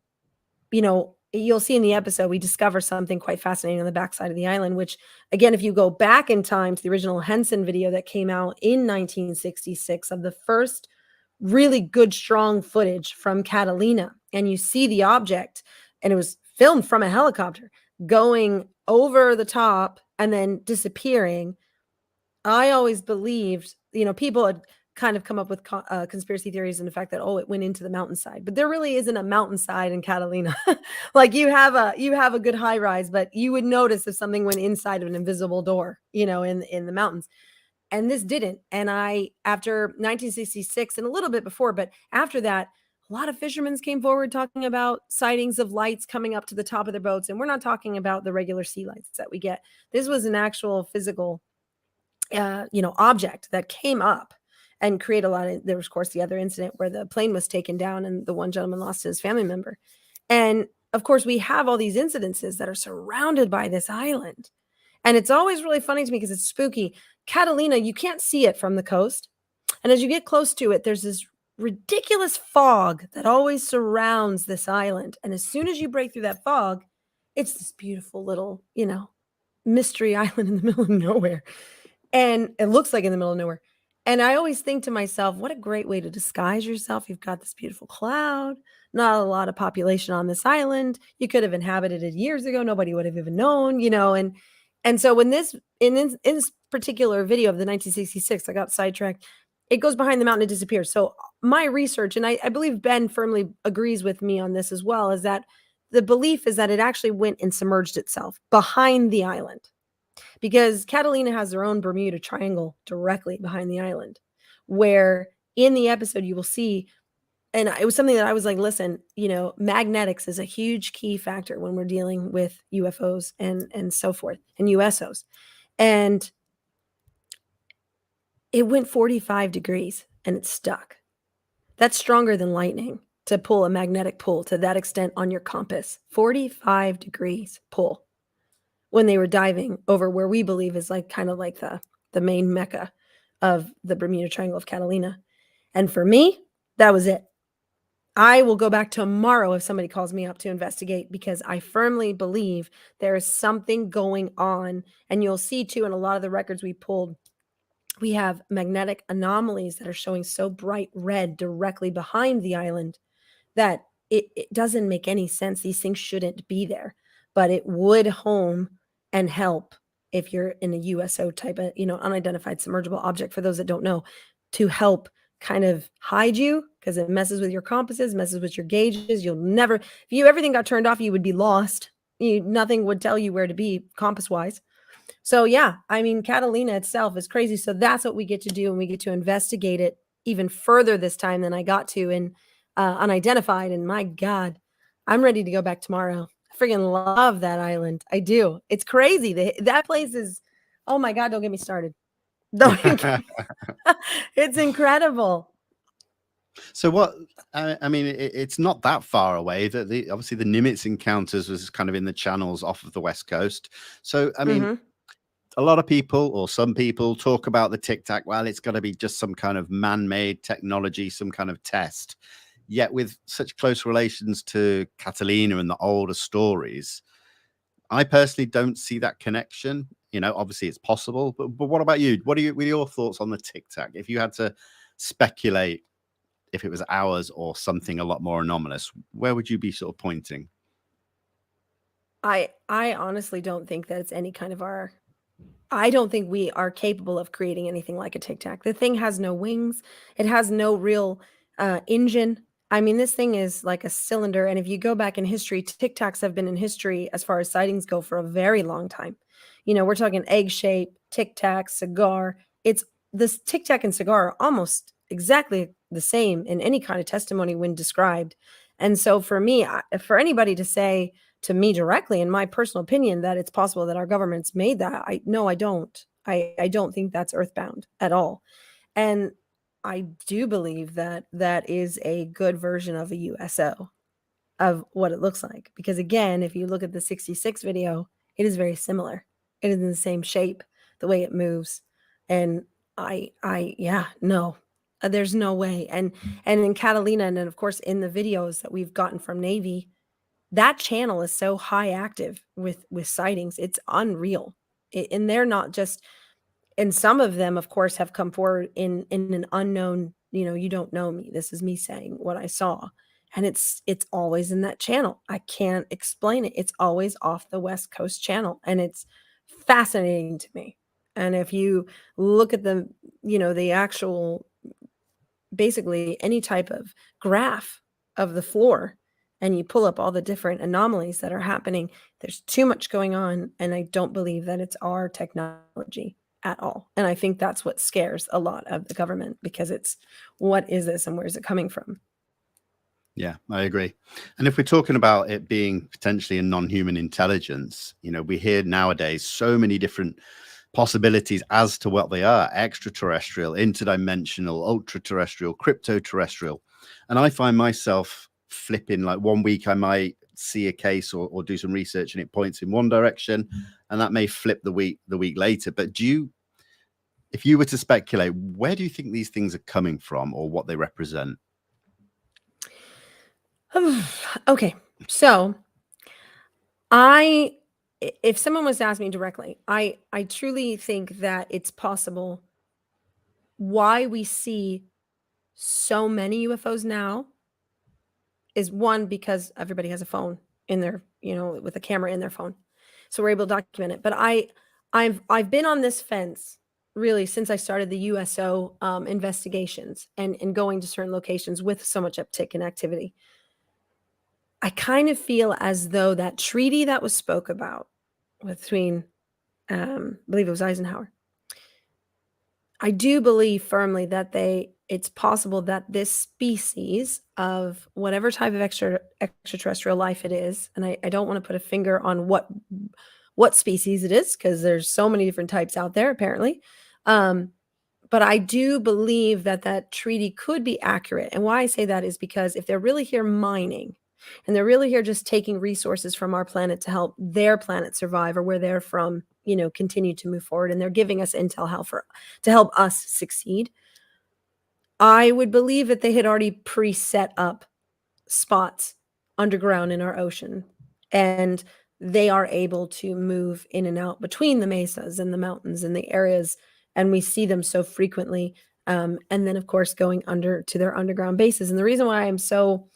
you'll see in the episode, we discover something quite fascinating on the backside of the island, which, again, if you go back in time to the original Hanson video that came out in 1966 of the first really good, strong footage from Catalina, and you see the object, and it was filmed from a helicopter going over the top and then disappearing. I always believed, people had kind of come up with conspiracy theories and the fact that, it went into the mountainside, but there really isn't a mountainside in Catalina. Like you have a good high rise, but you would notice if something went inside of an invisible door, in the mountains. And this didn't. And after 1966 and a little bit before, but after that, a lot of fishermen came forward talking about sightings of lights coming up to the top of their boats. And we're not talking about the regular sea lights that we get. This was an actual physical, object that came up and create a lot of, there was, of course, the other incident where the plane was taken down and the one gentleman lost his family member. And of course, we have all these incidences that are surrounded by this island. And it's always really funny to me because it's spooky. Catalina, you can't see it from the coast. And as you get close to it, there's this ridiculous fog that always surrounds this island. And as soon as you break through that fog, it's this beautiful little, mystery island in the middle of nowhere. And it looks like in the middle of nowhere. And I always think to myself, what a great way to disguise yourself. You've got this beautiful cloud, not a lot of population on this island. You could have inhabited it years ago. Nobody would have even known, and so when in this particular video of the 1966, I got sidetracked, it goes behind the mountain and disappears. So my research, and I believe Ben firmly agrees with me on this as well, is that the belief is that it actually went and submerged itself behind the island. Because Catalina has their own Bermuda Triangle directly behind the island, where in the episode you will see, and it was something that I was like, listen, magnetics is a huge key factor when we're dealing with UFOs and so forth, and USOs. And it went 45 degrees and it stuck. That's stronger than lightning to pull a magnetic pull to that extent on your compass. 45 degrees pull. When they were diving over where we believe is kind of like the main mecca of the Bermuda Triangle of Catalina. And for me, that was it. I will go back tomorrow if somebody calls me up to investigate, because I firmly believe there is something going on. And you'll see too, in a lot of the records we pulled, we have magnetic anomalies that are showing so bright red directly behind the island that it doesn't make any sense. These things shouldn't be there, but it would home and help if you're in a USO type of, unidentified submergible object, for those that don't know, to help kind of hide you, because it messes with your compasses, messes with your gauges. You'll never, if everything got turned off, you would be lost. Nothing would tell you where to be compass wise. So yeah, Catalina itself is crazy. So that's what we get to do. And we get to investigate it even further this time than I got to in Unidentified. And my God, I'm ready to go back tomorrow. Freaking love that island. I do. It's crazy. That place is, oh my God, don't get me started. It's incredible. So what, it's not that far away. That obviously the Nimitz encounters was kind of in the channels off of the West Coast. So, a lot of people, or some people, talk about the Tic Tac. Well, it's got to be just some kind of man-made technology, some kind of test. Yet with such close relations to Catalina and the older stories, I personally don't see that connection. Obviously it's possible, but what about you? What are your thoughts on the Tic Tac? If you had to speculate if it was ours or something a lot more anomalous, where would you be sort of pointing? I honestly don't think that it's any kind of I don't think we are capable of creating anything like a Tic Tac. The thing has no wings. It has no real engine. This thing is like a cylinder. And if you go back in history, Tic Tacs have been in history as far as sightings go for a very long time. We're talking egg shape, Tic Tac, cigar. It's this Tic Tac and cigar are almost exactly the same in any kind of testimony when described. And so for me, for anybody to say to me directly, in my personal opinion, that it's possible that our government's made that, I don't. I don't think that's earthbound at all. And I do believe that that is a good version of a USO, of what it looks like. Because again, if you look at the 66 video, it is very similar. It is in the same shape, the way it moves. And yeah, no, there's no way. And in Catalina, and then of course in the videos that we've gotten from Navy, that channel is so high active with sightings. It's unreal. And they're not just, and some of them of course have come forward in an unknown, you don't know me, this is me saying what I saw. And it's always in that channel. I can't explain it. It's always off the West Coast channel, and it's fascinating to me. And if you look at the, the actual, basically any type of graph of the floor, and you pull up all the different anomalies that are happening, there's too much going on. And I don't believe that it's our technology at all. And I think that's what scares a lot of the government, because it's, what is this and where is it coming from? Yeah, I agree. And if we're talking about it being potentially a non-human intelligence, we hear nowadays so many different possibilities as to what they are: extraterrestrial, interdimensional, ultra-terrestrial, crypto-terrestrial. And I find myself flipping, like one week I might see a case or do some research and it points in one direction, and that may flip the week later. But if you were to speculate, where do you think these things are coming from or what they represent? Okay, so if someone was to ask me directly, I truly think that it's possible why we see so many UFOs now is, one, because everybody has a phone in their, with a camera in their phone, so we're able to document it. But I've been on this fence really since I started the USO investigations and going to certain locations with so much uptick in activity. I kind of feel as though that treaty that was spoke about between, I believe it was Eisenhower, I do believe firmly that it's possible that this species of whatever type of extraterrestrial life it is, and I don't want to put a finger on what species it is, because there's so many different types out there apparently. But I do believe that that treaty could be accurate. And why I say that is because if they're really here mining, and they're really here just taking resources from our planet to help their planet survive, or where they're from, continue to move forward, and they're giving us intel to help us succeed, I would believe that they had already pre-set up spots underground in our ocean, and they are able to move in and out between the mesas and the mountains and the areas, and we see them so frequently. And then of course going to their underground bases. And the reason why I'm so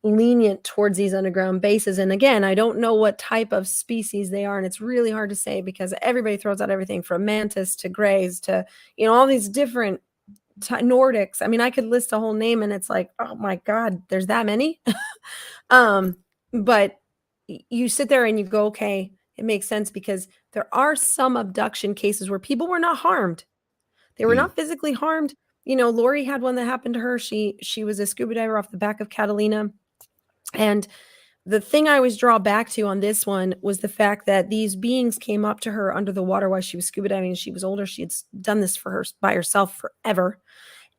lenient towards these underground bases, and again, I don't know what type of species they are, and it's really hard to say because everybody throws out everything from mantis to grays to all these different Nordics. I mean, I could list a whole name and it's like, oh my god, there's that many. But you sit there and you go, okay, it makes sense, because there are some abduction cases where people were not harmed. They were not physically harmed. Lori had one that happened to her. She was a scuba diver off the back of Catalina. And the thing I always draw back to on this one was the fact that these beings came up to her under the water while she was scuba diving. She was older. She had done this by herself forever.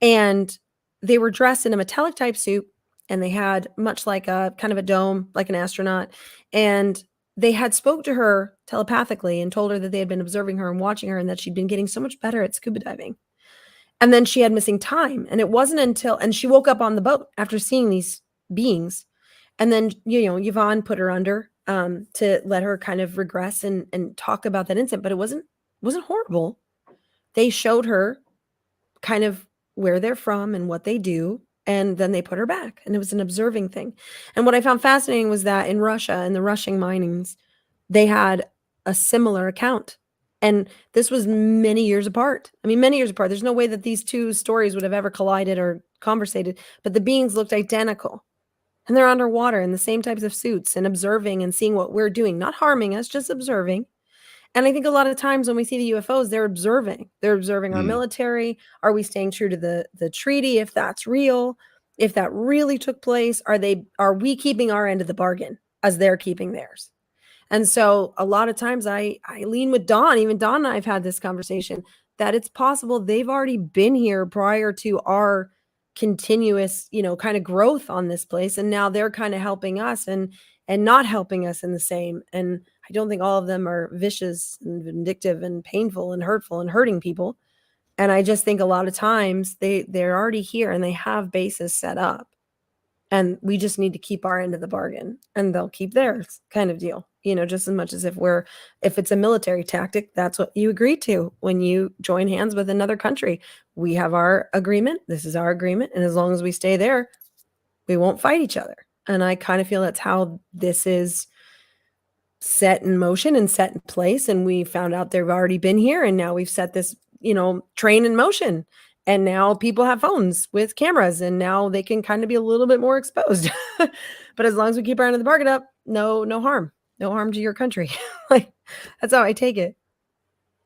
And they were dressed in a metallic type suit, and they had much like a kind of a dome, like an astronaut. And they had spoke to her telepathically and told her that they had been observing her and watching her, and that she'd been getting so much better at scuba diving. And then she had missing time. And it wasn't until, and she woke up on the boat after seeing these beings. And then, Yvonne put her under to let her kind of regress and talk about that incident. But it wasn't horrible. They showed her kind of where they're from and what they do, and then they put her back. And it was an observing thing. And what I found fascinating was that in Russia, in the Russian minings, they had a similar account. And this was many years apart. I mean, many years apart. There's no way that these two stories would have ever collided or conversated, but the beings looked identical. And they're underwater in the same types of suits and observing and seeing what we're doing, not harming us, just observing. And I think a lot of times when we see the UFOs, they're observing our military. Are we staying true to the treaty? If that's real, if that really took place, are we keeping our end of the bargain as they're keeping theirs? And so a lot of times I lean with Don. Even Don and I have had this conversation that it's possible they've already been here prior to our continuous, kind of growth on this place. And now they're kind of helping us and not helping us in the same. And I don't think all of them are vicious and vindictive and painful and hurtful and hurting people. And I just think a lot of times they're already here and they have bases set up. And we just need to keep our end of the bargain and they'll keep theirs, kind of deal, just as much as if it's a military tactic, that's what you agree to when you join hands with another country. We have our agreement. This is our agreement. And as long as we stay there, we won't fight each other. And I kind of feel that's how this is set in motion and set in place. And we found out they've already been here. And now we've set this, train in motion. And now people have phones with cameras and now they can kind of be a little bit more exposed. But as long as we keep our end of the bargain up, no harm to your country. Like, that's how I take it.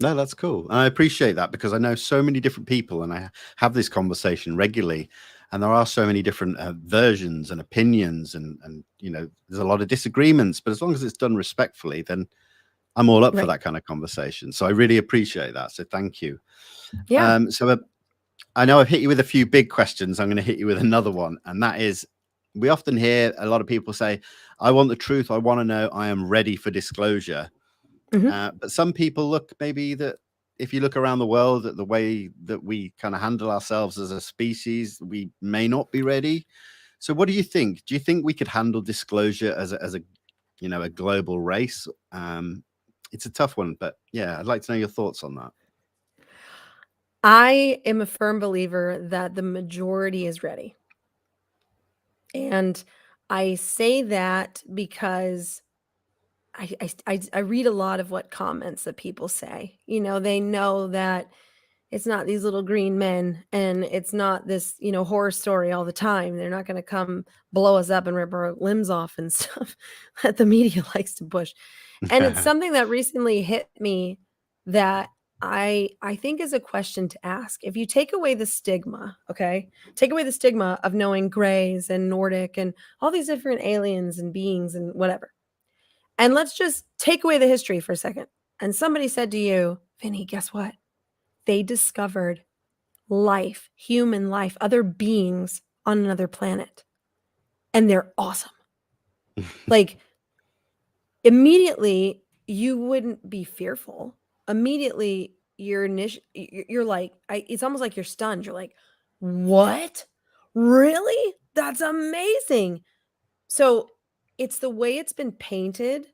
No, that's cool. And I appreciate that because I know so many different people and I have this conversation regularly and there are so many different versions and opinions and there's a lot of disagreements, but as long as it's done respectfully, then I'm all up for that kind of conversation. So I really appreciate that. So thank you. Yeah. I know I've hit you with a few big questions. I'm going to hit you with another one. And that is, we often hear a lot of people say, I want the truth. I want to know. I am ready for disclosure. But some people look maybe that if you look around the world at the way that we kind of handle ourselves as a species, we may not be ready. So what do you think? Do you think we could handle disclosure as a global race? It's a tough one, but yeah, I'd like to know your thoughts on that. I am a firm believer that the majority is ready. And I say that because I read a lot of what comments that people say. They know that it's not these little green men and it's not this, horror story all the time. They're not going to come blow us up and rip our limbs off and stuff that the media likes to push. And it's something that recently hit me that I think is a question to ask. If you take away the stigma, take away the stigma of knowing Greys and Nordic and all these different aliens and beings and whatever. And let's just take away the history for a second. And somebody said to you, Vinny, guess what? They discovered life, human life, other beings on another planet. And they're awesome. Like, immediately, you wouldn't be fearful. Immediately, you're like, it's almost like you're stunned. You're like, what? Really? That's amazing. So it's the way it's been painted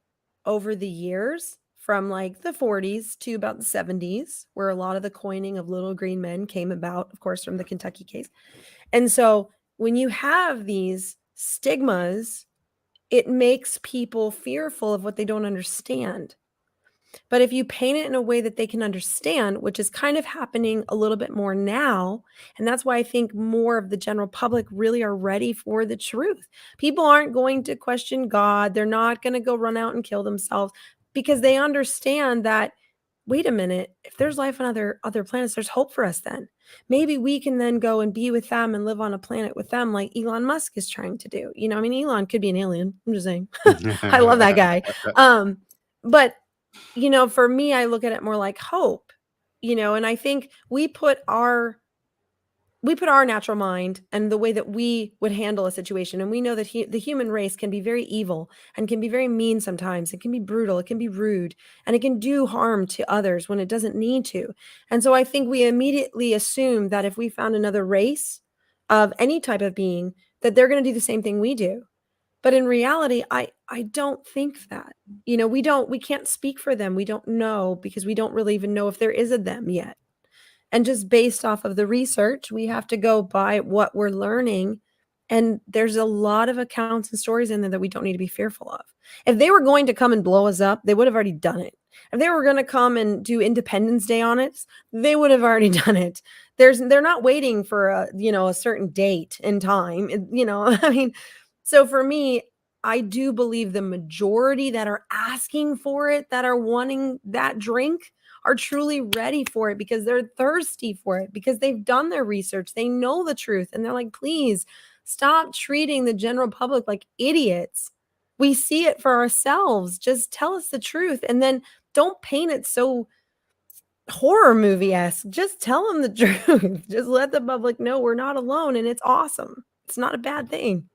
over the years from like the 40s to about the 70s, where a lot of the coining of little green men came about, of course, from the Kentucky case. And so when you have these stigmas, it makes people fearful of what they don't understand. But if you paint it in a way that they can understand, which is kind of happening a little bit more now, and that's why I think more of the general public really are ready for the truth. People aren't going to question God. They're not going to go run out and kill themselves because they understand that, wait a minute, if there's life on other planets, there's hope for us then. Maybe we can then go and be with them and live on a planet with them like Elon Musk is trying to do. Elon could be an alien. I'm just saying. I love that guy. But for me, I look at it more like hope, and I think we put our natural mind and the way that we would handle a situation. And we know that the human race can be very evil and can be very mean sometimes. It can be brutal. It can be rude and it can do harm to others when it doesn't need to. And so I think we immediately assume that if we found another race of any type of being, that they're going to do the same thing we do. But in reality, I don't think that, we can't speak for them. We don't know because we don't really even know if there is a them yet. And just based off of the research, we have to go by what we're learning. And there's a lot of accounts and stories in there that we don't need to be fearful of. If they were going to come and blow us up, they would have already done it. If they were going to come and do Independence Day on it, they would have already done it. They're not waiting for a certain date and time, So for me, I do believe the majority that are asking for it, that are wanting that drink, are truly ready for it because they're thirsty for it, because they've done their research, they know the truth, and they're like, please stop treating the general public like idiots. We see it for ourselves. Just tell us the truth, and then don't paint it so horror movie-esque. Just tell them the truth. Just let the public know we're not alone, and it's awesome. It's not a bad thing.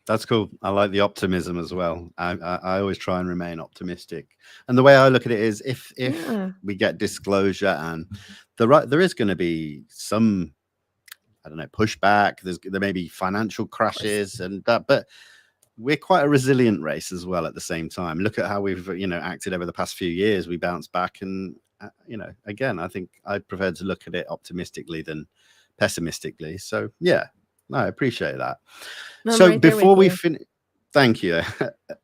That's cool. I like the optimism as well. I always try and remain optimistic. And the way I look at it is, if we get disclosure, and there is going to be some, I don't know, pushback. There may be financial crashes and that, but we're quite a resilient race as well. At the same time, look at how we've acted over the past few years. We bounce back, and again, I think I prefer to look at it optimistically than pessimistically. So yeah, no, I appreciate that. So right before we finish, thank you.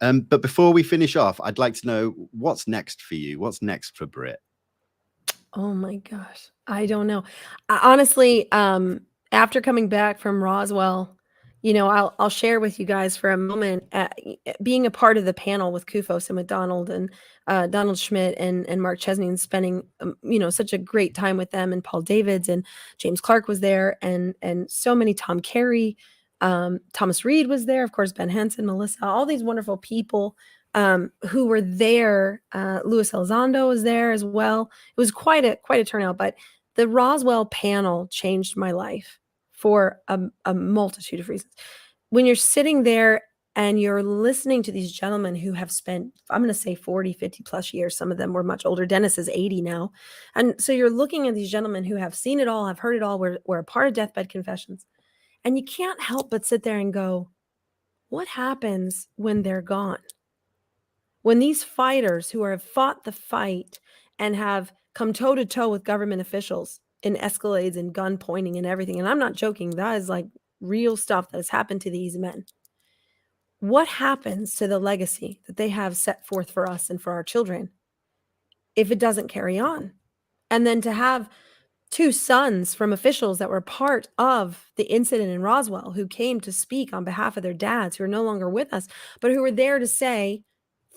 But before we finish off, I'd like to know what's next for you. What's next for Brit? Oh my gosh, I don't know. Honestly, after coming back from Roswell, I'll share with you guys for a moment, being a part of the panel with Kufos and with Donald and Donald Schmitt and Mark Chesney, and spending such a great time with them, and Paul Davids and James Clark was there, and so many, Tom Carey, Thomas Reed was there, of course, Ben Hanson, Melissa, all these wonderful people who were there. Luis Elizondo was there as well. It was quite a turnout, but the Roswell panel changed my life for a multitude of reasons. When you're sitting there and you're listening to these gentlemen who have spent, I'm going to say 40, 50 plus years. Some of them were much older. Dennis is 80 now. And so you're looking at these gentlemen who have seen it all, have heard it all, were a part of Deathbed Confessions. And you can't help but sit there and go, what happens when they're gone? When these fighters who have fought the fight and have come toe to toe with government officials in escalades and gun pointing and everything, and I'm not joking, that is like real stuff that has happened to these men. What happens to the legacy that they have set forth for us and for our children if it doesn't carry on? And then to have two sons from officials that were part of the incident in Roswell who came to speak on behalf of their dads who are no longer with us, but who were there to say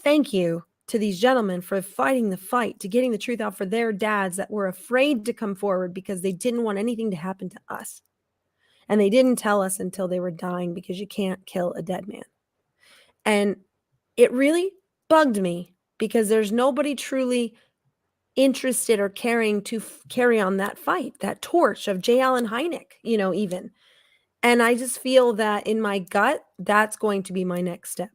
thank you to these gentlemen for fighting the fight, to getting the truth out for their dads that were afraid to come forward because they didn't want anything to happen to us. And they didn't tell us until they were dying, because you can't kill a dead man. And it really bugged me, because there's nobody truly interested or caring to carry on that fight, that torch of J. Allen Hynek, even. And I just feel that in my gut, that's going to be my next step.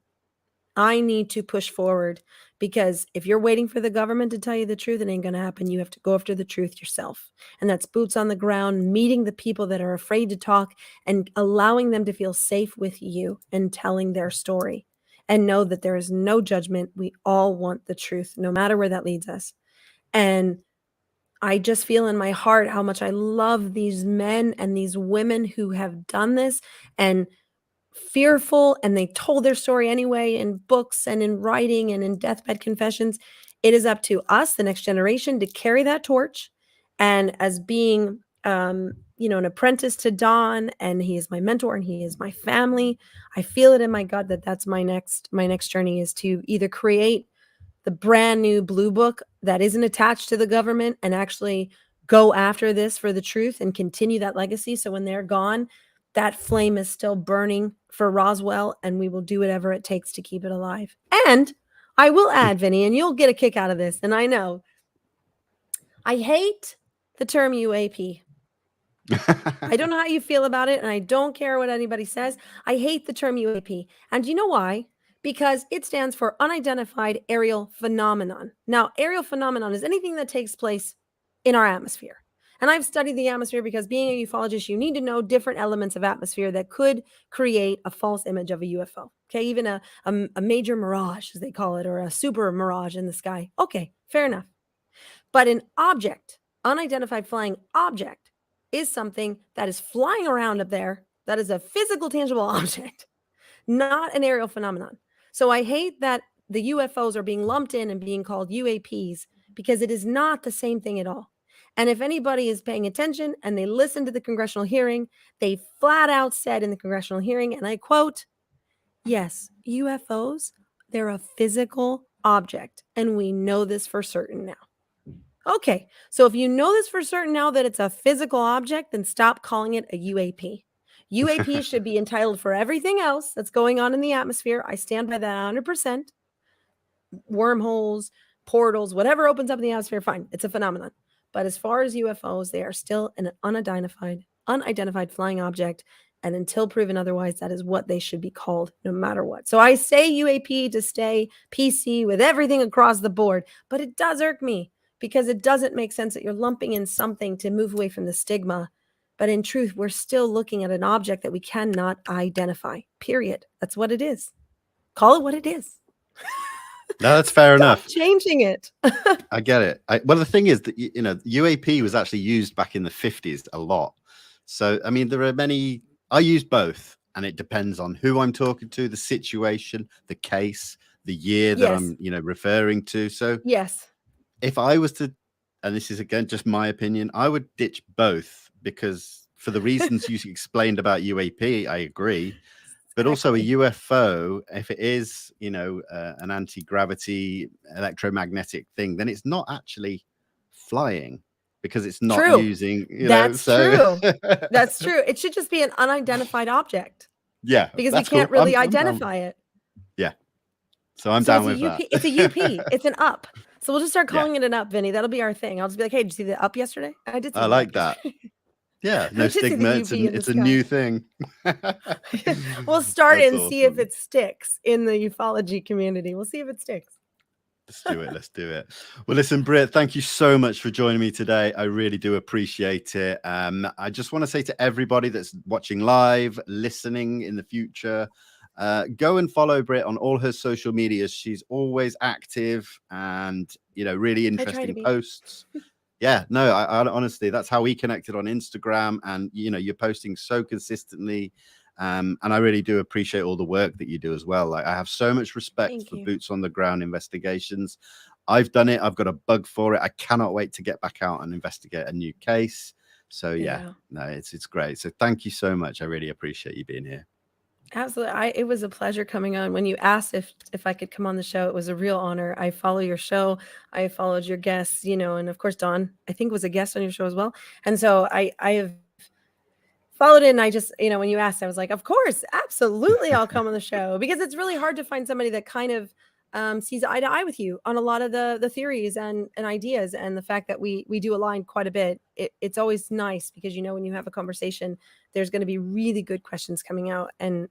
I need to push forward, because if you're waiting for the government to tell you the truth, it ain't going to happen. You have to go after the truth yourself. And that's boots on the ground, meeting the people that are afraid to talk and allowing them to feel safe with you and telling their story, and know that there is no judgment. We all want the truth, no matter where that leads us. And I just feel in my heart how much I love these men and these women who have done this, and fearful, and they told their story anyway in books and in writing and in Deathbed Confessions. It is up to us, the next generation, to carry that torch. And as being an apprentice to Don, and he is my mentor and he is my family, I feel it in my gut that that's my next journey, is to either create the brand new blue book that isn't attached to the government and actually go after this for the truth and continue that legacy. So when they're gone, that flame is still burning for Roswell, and we will do whatever it takes to keep it alive. And I will add, Vinny, and you'll get a kick out of this, and I know, I hate the term UAP. I don't know how you feel about it, and I don't care what anybody says. I hate the term UAP. And you know why? Because it stands for Unidentified Aerial Phenomenon. Now, aerial phenomenon is anything that takes place in our atmosphere. And I've studied the atmosphere because, being a ufologist, you need to know different elements of atmosphere that could create a false image of a UFO. Okay, even a major mirage, as they call it, or a super mirage in the sky. Okay, fair enough. But an object, unidentified flying object, is something that is flying around up there, that is a physical, tangible object, not an aerial phenomenon. So I hate that the UFOs are being lumped in and being called UAPs, because it is not the same thing at all. And if anybody is paying attention and they listen to the congressional hearing, they flat out said in the congressional hearing, and I quote, Yes, UFOs, they're a physical object, and we know this for certain now. Okay, so if you know this for certain now that it's a physical object, then stop calling it a UAP. UAP should be entitled for everything else that's going on in the atmosphere. I stand by that 100%. Wormholes, portals, whatever opens up in the atmosphere, fine. It's a phenomenon. But as far as UFOs, they are still an unidentified flying object. And until proven otherwise, that is what they should be called no matter what. So I say UAP to stay PC with everything across the board, but it does irk me because it doesn't make sense that you're lumping in something to move away from the stigma. But in truth, we're still looking at an object that we cannot identify, period. That's what it is. Call it what it is. No, that's fair enough. Changing it. I get it. Well, the thing is that, you know, UAP was actually used back in the 50s a lot. So, I mean, there are many, I use both, and it depends on who I'm talking to, the situation, the case, the year that I'm, you know, referring to. So yes, if I was to, and this is again just my opinion, I would ditch both because for the reasons you explained about UAP, I agree. But also a UFO, if it is, you know, an anti-gravity electromagnetic thing, then it's not actually flying because it's not using, you know. That's true. That's true. It should just be an unidentified object. Yeah. Because we can't really identify it. Yeah. So I'm down with that. that. It's a UP. It's an up. So we'll just start calling it an up, Vinny. That'll be our thing. I'll just be like, hey, did you see the up yesterday? I did see I like that. Yeah, no stigma. It's a new thing. We'll start it and see if it sticks in the ufology community. We'll see if it sticks. Let's do it. Let's do it. Well, listen, Brit, thank you so much for joining me today. I really do appreciate it. I just want to say to everybody that's watching live, listening in the future, go and follow Brit on all her social medias. She's always active and, you know, really interesting posts. Yeah, no, I honestly, that's how we connected on Instagram. And, you know, you're posting so consistently. And I really do appreciate all the work that you do as well. Like, I have so much respect for boots on the ground investigations. I've done it. I've got a bug for it. I cannot wait to get back out and investigate a new case. So, yeah, no, it's great. So thank you so much. I really appreciate you being here. Absolutely. It was a pleasure coming on. When you asked if I could come on the show, it was a real honor. I follow your show. I followed your guests, you know, and of course, Don, I think, was a guest on your show as well. And so I have followed it, and I just, you know, when you asked, I was like, of course, absolutely, I'll come on the show, because it's really hard to find somebody that kind of sees eye to eye with you on a lot of the theories and ideas, and the fact that we do align quite a bit. It's always nice because, you know, when you have a conversation, there's going to be really good questions coming out, and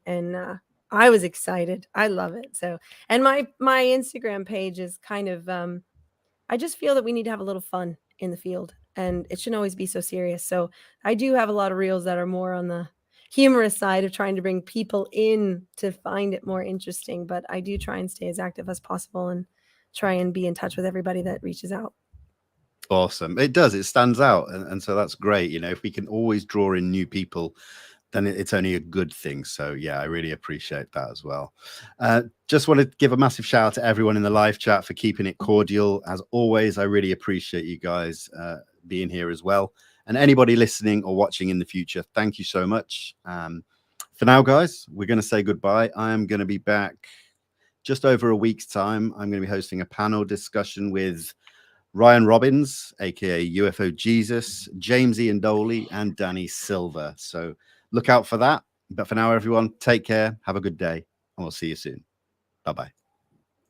I was excited. I love it. So, and my Instagram page is kind of I just feel that we need to have a little fun in the field, and it shouldn't always be so serious. So I do have a lot of reels that are more on the humorous side of trying to bring people in to find it more interesting, but I do try and stay as active as possible and try and be in touch with everybody that reaches out. Awesome. It does. It stands out. And so that's great. You know, if we can always draw in new people, then it's only a good thing. So, yeah, I really appreciate that as well. Just want to give a massive shout out to everyone in the live chat for keeping it cordial. As always, I really appreciate you guys being here as well. And anybody listening or watching in the future, thank you so much. For now, guys, we're going to say goodbye. I am going to be back just over a week's time. I'm going to be hosting a panel discussion with Ryan Robbins, aka UFO Jesus, James Ian Doley, and Danny Silver. So look out for that. But for now, everyone, take care. Have a good day, and we'll see you soon. Bye-bye.